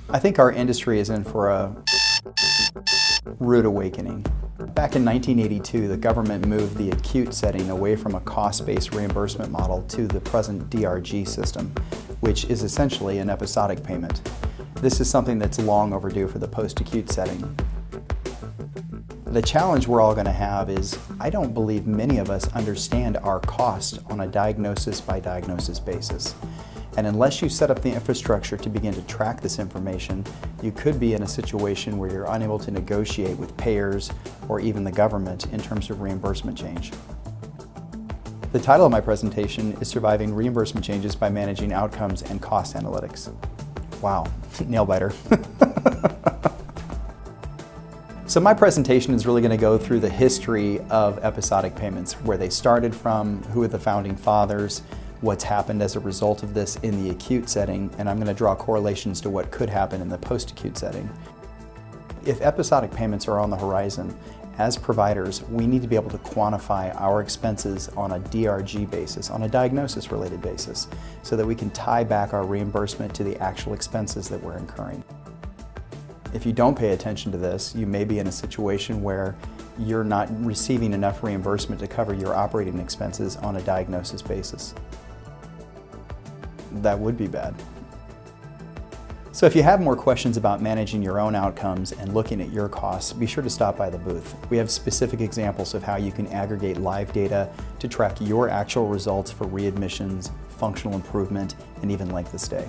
I think our industry is in for a rude awakening. Back in 1982, the government moved the acute setting away from a cost-based reimbursement model to the present DRG system, which is essentially an episodic payment. This is something that's long overdue for the post-acute setting. The challenge we're all going to have is, I don't believe many of us understand our cost on a diagnosis-by-diagnosis basis. And unless you set up the infrastructure to begin to track this information, you could be in a situation where you're unable to negotiate with payers or even the government in terms of reimbursement change. The title of my presentation is Surviving Reimbursement Changes by Managing Outcomes and Cost Analytics. Wow, nail biter. So my presentation is really going to go through the history of episodic payments, where they started from, who are the founding fathers, what's happened as a result of this in the acute setting, and I'm going to draw correlations to what could happen in the post-acute setting. If episodic payments are on the horizon, as providers, we need to be able to quantify our expenses on a DRG basis, on a diagnosis-related basis, so that we can tie back our reimbursement to the actual expenses that we're incurring. If you don't pay attention to this, you may be in a situation where you're not receiving enough reimbursement to cover your operating expenses on a diagnosis basis. That would be bad. So if you have more questions about managing your own outcomes and looking at your costs, be sure to stop by the booth. We have specific examples of how you can aggregate live data to track your actual results for readmissions, functional improvement, and even length of stay.